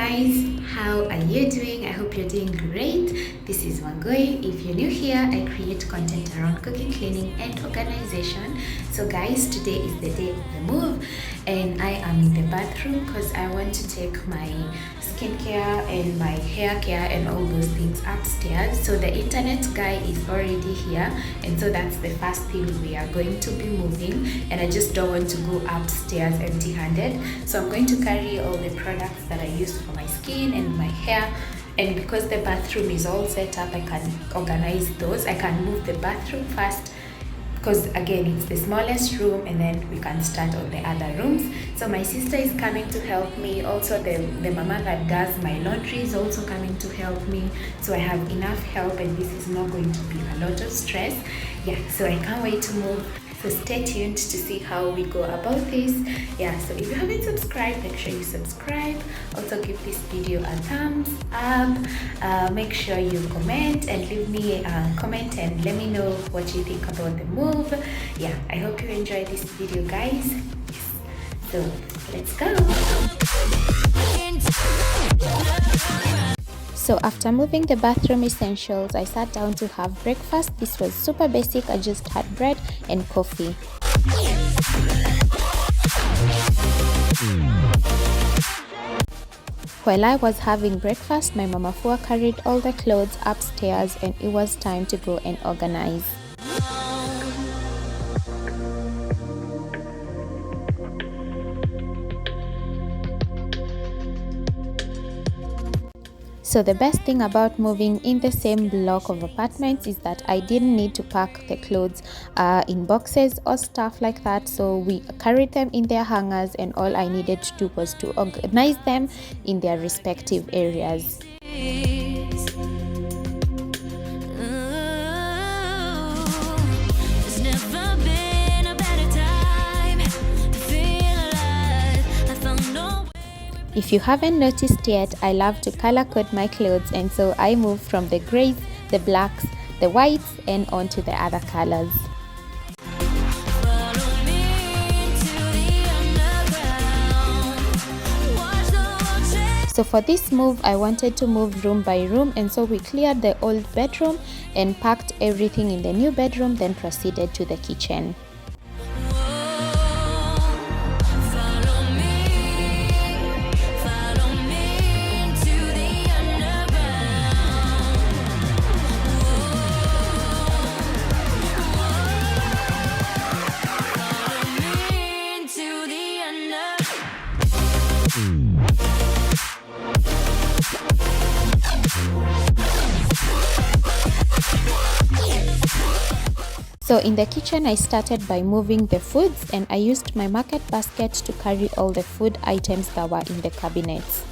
guys, how are you doing? I hope you're doing great. This is Wangui. If you're new here, I create content around cooking, cleaning and organization. So guys, today is the day of the move and I am in the bathroom because I want to take my skincare and my hair care and all those things upstairs. So the internet guy is already here, and so that's the first thing we are going to be moving, and I just don't want to go upstairs empty-handed. So I'm going to carry all the products that I use for my skin and my hair, and because the bathroom is all set up, I can organize those. I can move the bathroom first because again it's the smallest room, and then we can start on the other rooms. So my sister is coming to help me. Also the mama that does my laundry is also coming to help me, so I have enough help and this is not going to be a lot of stress. Yeah, so I can't wait to move. So stay tuned to see how we go about this. Yeah, so if you haven't subscribed, make sure you subscribe. Also give this video a thumbs up. Make sure you comment and leave me a comment and let me know what you think about the move. Yeah, I hope you enjoy this video, guys. Yes. So let's go. So after moving the bathroom essentials, I sat down to have breakfast. This was super basic. I just had bread and coffee. While I was having breakfast, my mama Fua carried all the clothes upstairs and it was time to go and organize. So the best thing about moving in the same block of apartments is that I didn't need to pack the clothes in boxes or stuff like that. So we carried them in their hangers and all I needed to do was to organize them in their respective areas. If you haven't noticed yet, I love to color code my clothes, and so I moved from the grays, the blacks, the whites and onto the other colors. So for this move, I wanted to move room by room, and so we cleared the old bedroom and packed everything in the new bedroom, then proceeded to the kitchen. So in the kitchen, I started by moving the foods, and I used my market basket to carry all the food items that were in the cabinets.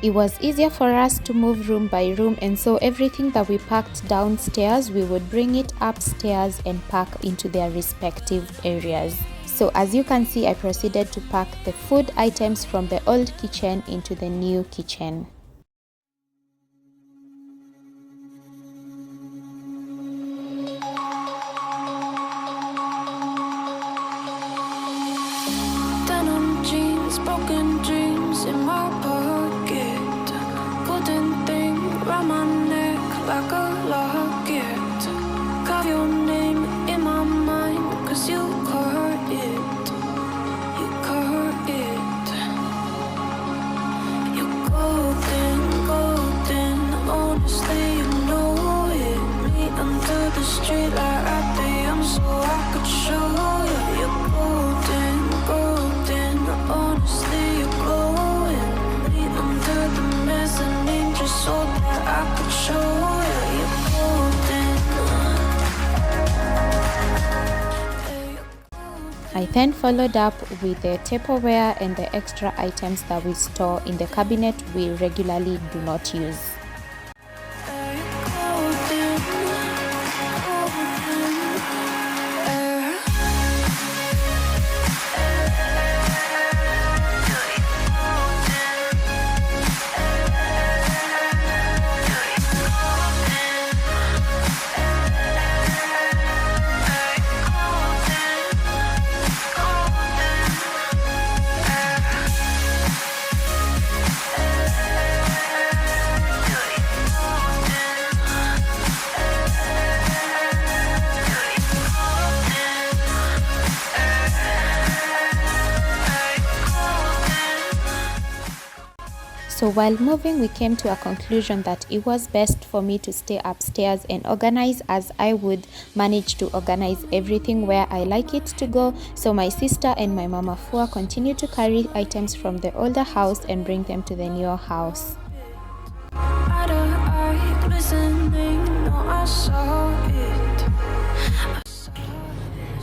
It was easier for us to move room by room, and so everything that we packed downstairs, we would bring it upstairs and pack into their respective areas. So as you can see, I proceeded to pack the food items from the old kitchen into the new kitchen. I then followed up with the Tupperware and the extra items that we store in the cabinet we regularly do not use. So while moving, we came to a conclusion that it was best for me to stay upstairs and organize, as I would manage to organize everything where I like it to go. So my sister and my mama Fua continue to carry items from the older house and bring them to the newer house.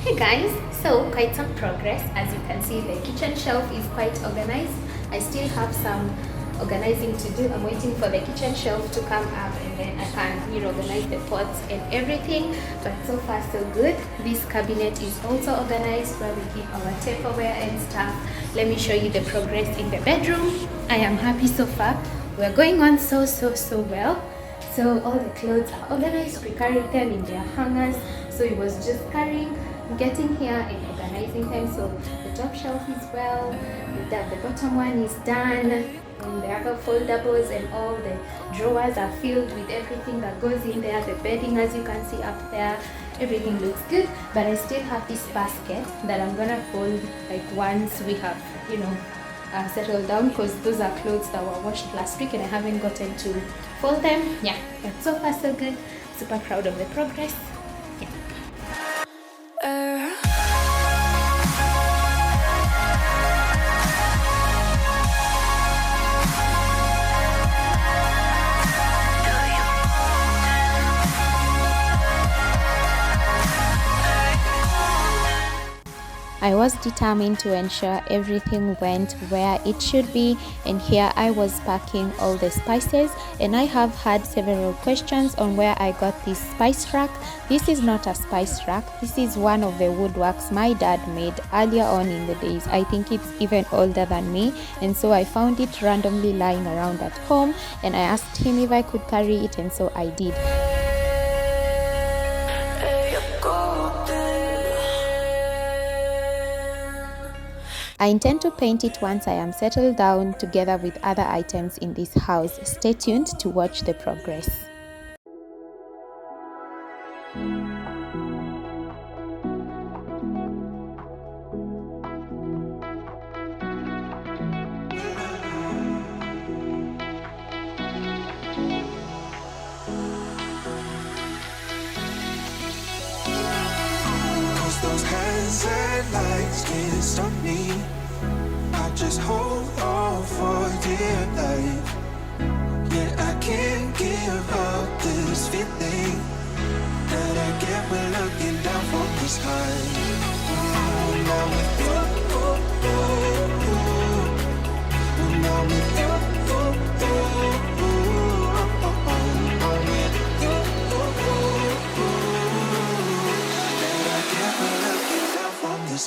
Hey guys, so quite some progress. As you can see, the kitchen shelf is quite organized. I still have some organizing to do. I'm waiting for the kitchen shelf to come up and then I can reorganize the pots and everything, but so far so good. This cabinet is also organized where we keep our Tupperware and stuff. Let me show you the progress in the bedroom. I am happy so far. We're going on so well. So all the clothes are organized. We carried them in their hangers, so it was just getting here and organizing them. So the top shelf is well, the bottom one is done, and the other foldables and all the drawers are filled with everything that goes in there. The bedding, as you can see up there, everything looks good. But I still have this basket that I'm gonna fold like once we have, settled down, because those are clothes that were washed last week and I haven't gotten to fold them. Yeah, but so far so good. Super proud of the progress. I was determined to ensure everything went where it should be, and here I was packing all the spices, and I have had several questions on where I got this spice rack. This is not a spice rack. This is one of the woodworks my dad made earlier on in the days. I think it's even older than me, and so I found it randomly lying around at home, and I asked him if I could carry it, and so I did. I intend to paint it once I am settled down, together with other items in this house. Stay tuned to watch the progress. Those hands and lights can't stop me. I just hold on for dear life. Yeah, I can't give up this feeling that I get when looking down from the sky. Now with you, now with you,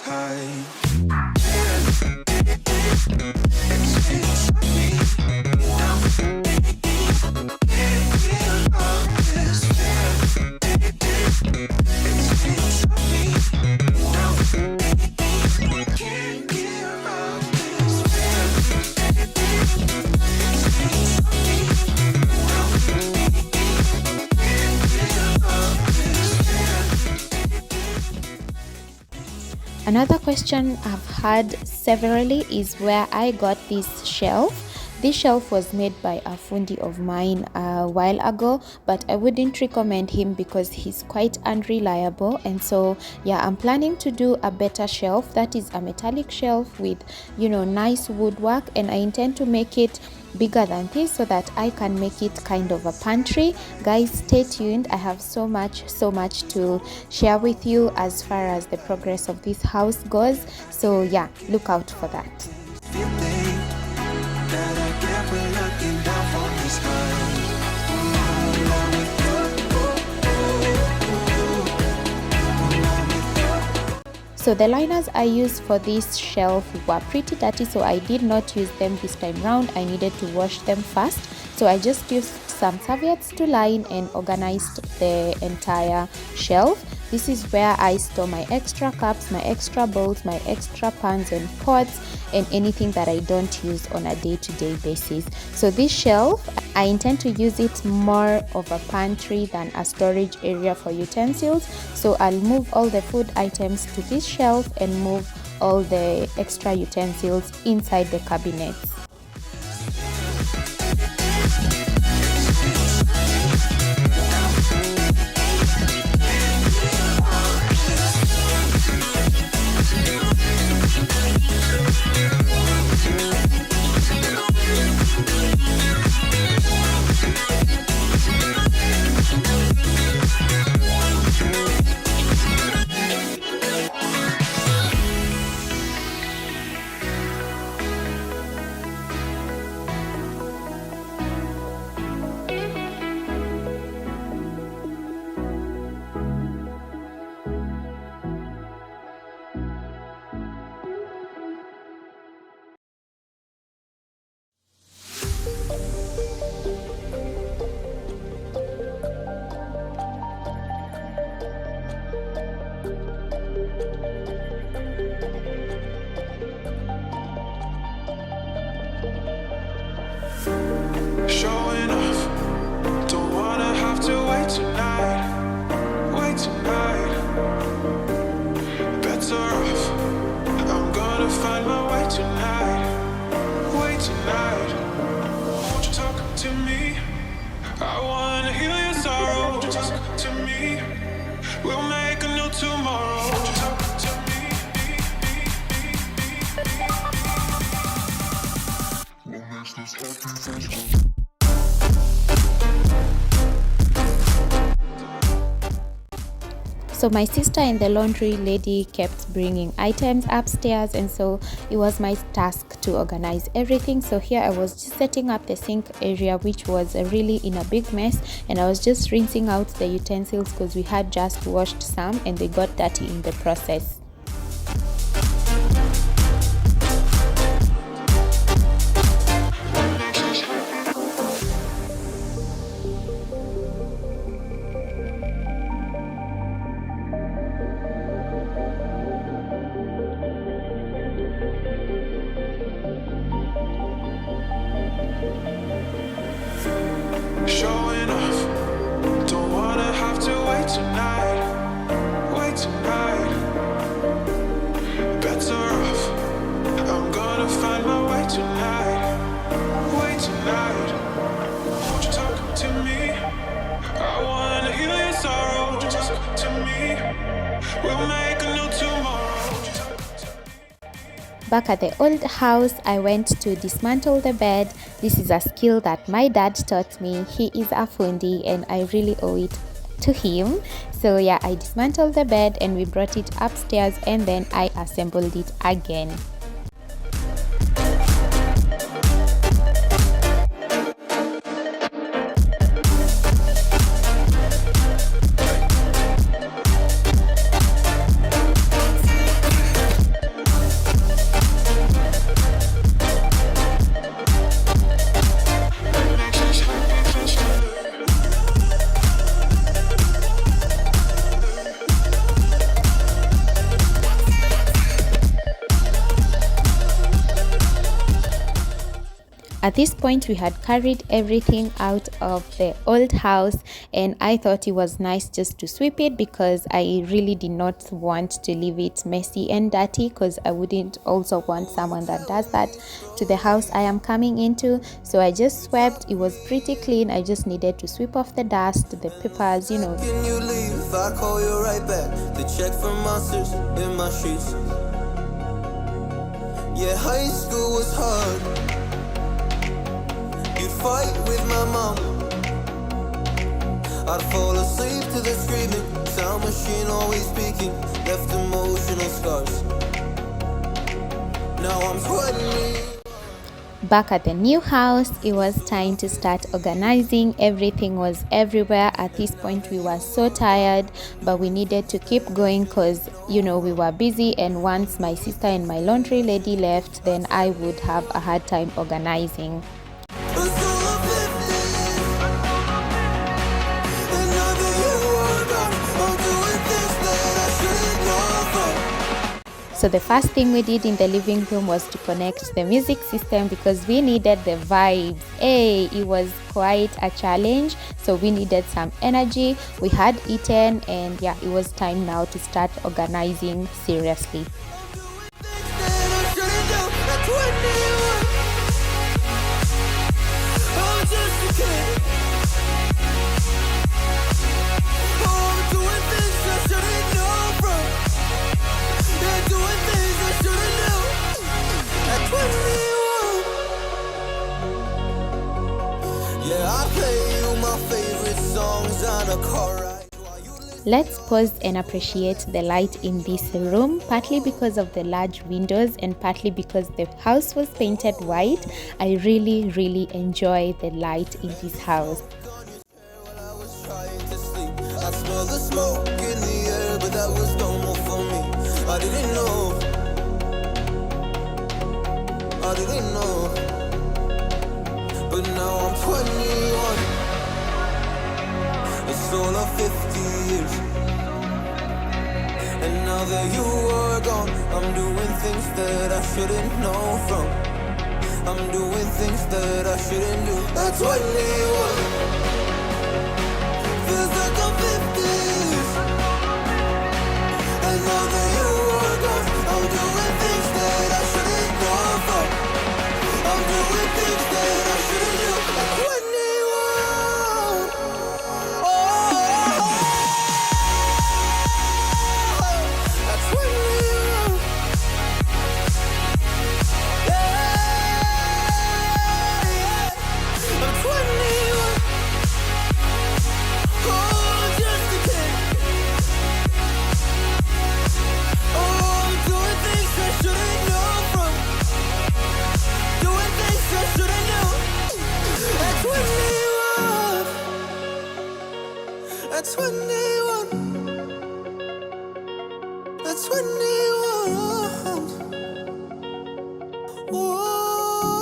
high. Another question I've had severally is where I got this shelf. This shelf was made by a fundi of mine a while ago, but I wouldn't recommend him because he's quite unreliable. And so yeah, I'm planning to do a better shelf that is a metallic shelf with nice woodwork, and I intend to make it bigger than this so that I can make it kind of a pantry. Guys, stay tuned. I have so much to share with you as far as the progress of this house goes. So yeah, look out for that. So the liners I used for this shelf were pretty dirty, so I did not use them this time round. I needed to wash them first. So I just used some serviettes to line and organized the entire shelf. This is where I store my extra cups, my extra bowls, my extra pans and pots, and anything that I don't use on a day-to-day basis. So this shelf, I intend to use it more of a pantry than a storage area for utensils. So I'll move all the food items to this shelf and move all the extra utensils inside the cabinets. Showing off, don't wanna have to wait tonight, better off, I'm gonna find my way tonight, won't you talk to me, I wanna heal your sorrow, won't you talk to me, we'll make a new tomorrow, won't you talk to me, we'll make this happy. So my sister and the laundry lady kept bringing items upstairs, and so it was my task to organize everything. So here I was just setting up the sink area, which was really in a big mess, and I was just rinsing out the utensils because we had just washed some and they got dirty in the process. Showing off, don't wanna have to wait tonight, better off, I'm gonna find my way tonight, won't you talk to me, I wanna heal your sorrow, won't you talk to me, we'll make a new tomorrow, won't you talk to me. Back at the old house, I went to dismantle the bed. This is a skill that my dad taught me. He is a fundi and I really owe it to him. So yeah, I dismantled the bed and we brought it upstairs and then I assembled it again. At this point, we had carried everything out of the old house and I thought it was nice just to sweep it because I really did not want to leave it messy and dirty, because I wouldn't also want someone that does that to the house I am coming into. So I just swept. It was pretty clean. I just needed to sweep off the dust, the papers, you know. Can you leave if I call you right back to check for monsters in my streets? Yeah, high school was hard. fight with my mom. I'd fall asleep to the screaming, sound machine always speaking, left emotional scars. Now I'm 20. Back at the new house, it was time to start organizing. Everything was everywhere. At this point, we were so tired, but we needed to keep going because, you know, we were busy. And once my sister and my laundry lady left, then I would have a hard time organizing. So the first thing we did in the living room was to connect the music system because we needed the vibes. Hey, it was quite a challenge, so we needed some energy. We had eaten, and yeah, it was time now to start organizing seriously. Let's pause and appreciate the light in this room, partly because of the large windows and partly because the house was painted white. I really enjoy the light in this house. I smell the smoke in the air, but that was normal for me. I didn't know, but now I'm 21. It's all of 50 years, and now that you are gone, I'm doing things that I shouldn't know from. I'm doing things that I shouldn't do. At 21, feels like I'm 50s, and now that you are gone, I'm doing things that I shouldn't know from. I'm doing things that I shouldn't do. At 21. That's 21. That's 21. Whoa.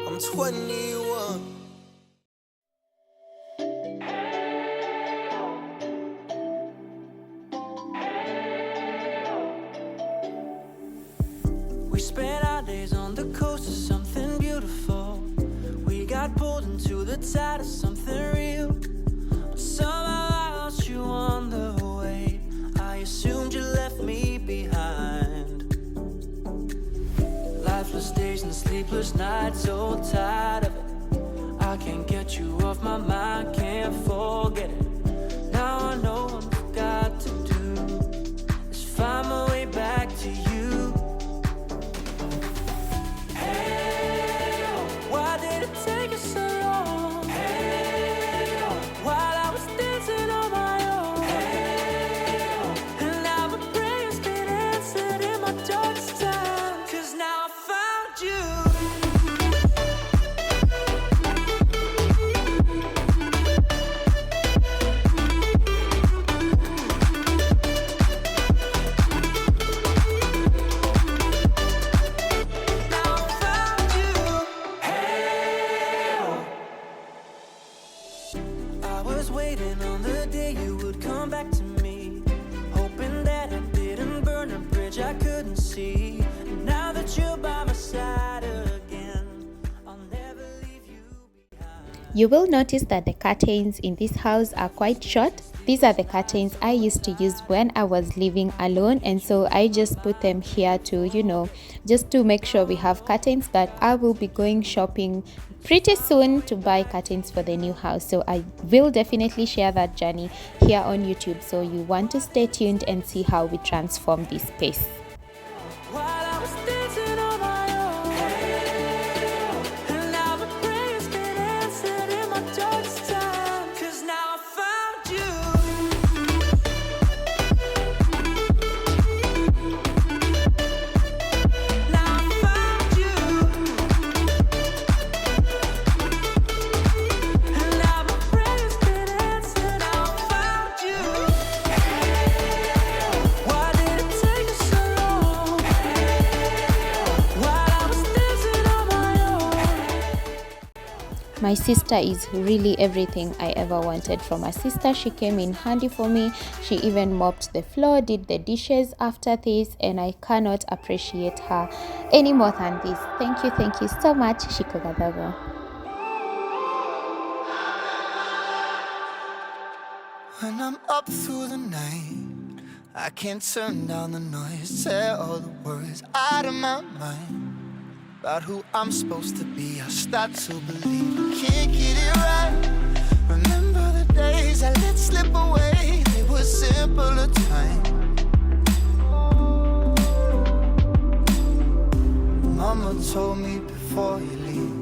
I'm 21. We spent our days on the coast of something beautiful. We got pulled into the tide of something real. Somehow I lost you on the way. I assumed you left me behind. Lifeless days and sleepless nights, so tired of it. I can't get you off my mind, can't forget it. Now I know what I've got to do is find my way back to you. Hey, why did it take us so long? Hey, while I was dancing on my own. Hey, and now my prayers get answered in my darkest time. 'Cause now I found you. Waiting on the day you would come back to me, hoping that I didn't burn a bridge I couldn't see. And now that you're by my side again, I'll never leave you behind. You will notice that the curtains in this house are quite short. These are the curtains I used to use when I was living alone, and so I just put them here to, you know, just to make sure we have curtains. But I will be going shopping pretty soon to buy curtains for the new house, so I will definitely share that journey here on YouTube, so you want to stay tuned and see how we transform this space. While I was dancing on my own, and My sister is really everything I ever wanted from a sister. She came in handy for me. She even mopped the floor, did the dishes after this, and I cannot appreciate her any more than this. Thank you so much, Wangui Gathogo. When I'm up through the night, I can't turn down the noise, tear all the words out of my mind about who I'm supposed to be. I start to believe I can't get it right. Remember the days I let slip away, they were simpler times. Mama told me before you leave,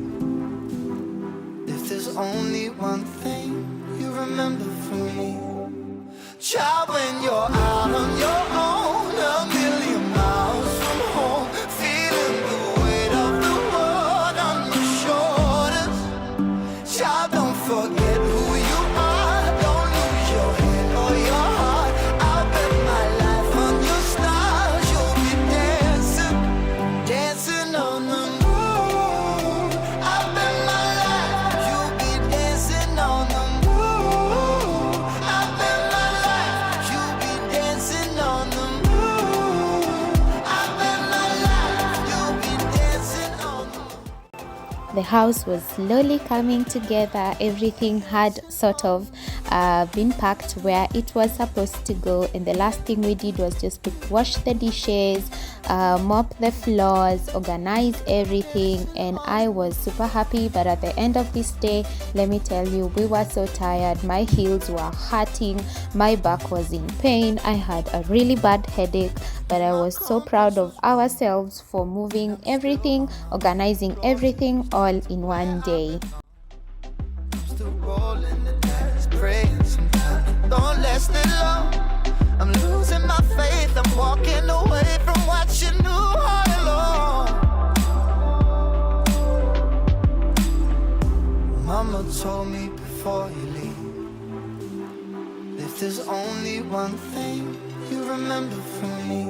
if there's only one thing you remember from me, child, when you're out on your own, a million miles from home, feeling the weight of the world on your shoulders. Child, don't forget who you are, don't lose your head or your heart. I'll bet my life on your stars, you'll be dancing, dancing on the moon. I'll bet my life, you'll be dancing on the moon. I'll bet my life, you'll be dancing on the moon. I'll bet my life, you'll be dancing on the moon. The house was slowly coming together. Everything had sort of been packed where it was supposed to go, and the last thing we did was just to wash the dishes, mop the floors, organize everything, and I was super happy. But at the end of this day, let me tell you, we were so tired. My heels were hurting, my back was in pain, I had a really bad headache, but I was so proud of ourselves for moving everything, organizing everything all in one day. Still rolling the dice, praying sometimes don't last it long. I'm losing my faith, I'm walking away from what you knew all along. Mama told me before you leave, if there's only one thing you remember from me,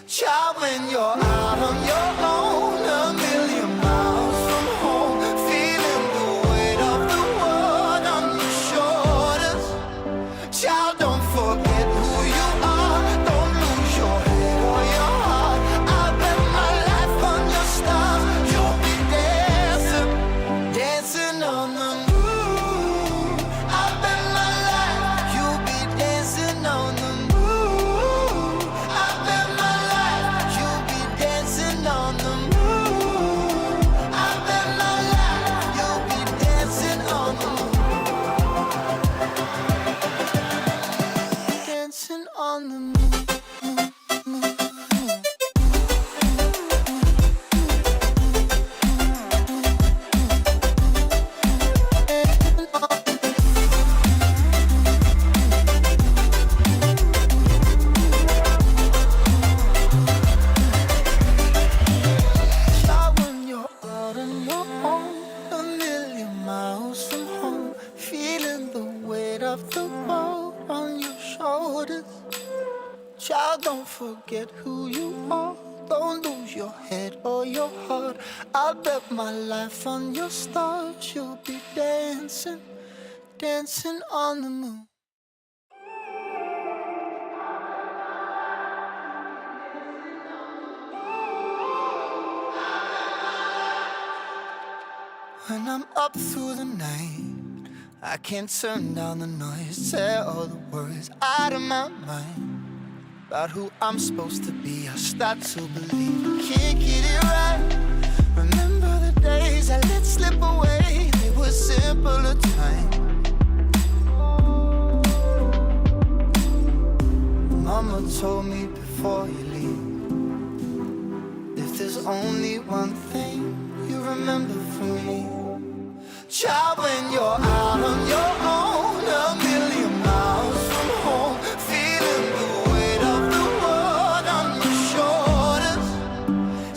child, when you're out on your own, a million miles from home, feeling the weight of the world on your shoulders. Child, don't forget who you are, don't lose your head or your heart. I bet my life on your stars, you'll be dancing, dancing on the moon. I bet my life, you'll be dancing on the moon. I bet my life, you'll be dancing on the moon. I bet my life, you'll be dancing on the moon. Dancing on the moon. Child, when you're out on your own, a million miles from home, feeling the weight of the world on your shoulders. Child, don't forget who you are, don't lose your head or your heart. I'll bet my life on your stars, you'll be dancing, dancing on the moon. When I'm up through the night, I can't turn down the noise, tear all the words out of my mind about who I'm supposed to be. I start to believe I can't get it right. Remember the days I let slip away, they were simpler times. Mama told me before you leave, if there's only one thing you remember from me, child, when you're out on your own, a million miles from home, feeling the weight of the world on your shoulders.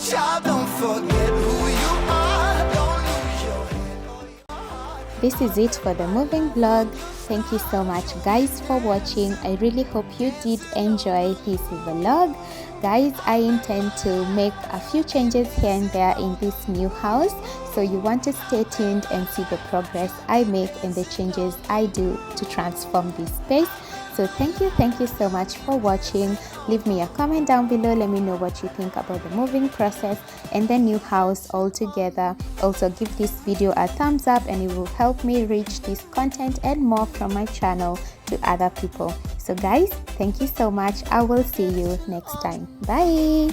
Child, don't forget who you are, don't lose your head or your heart. This is it for the moving vlog. Thank you so much guys for watching. I really hope you did enjoy this vlog. Guys, I intend to make a few changes here and there in this new house, so you want to stay tuned and see the progress I make and the changes I do to transform this space. So thank you so much for watching. Leave me a comment down below. Let me know what you think about the moving process and the new house altogether. Also give this video a thumbs up, and it will help me reach this content and more from my channel to other people. So guys, thank you so much. I will see you next time. Bye.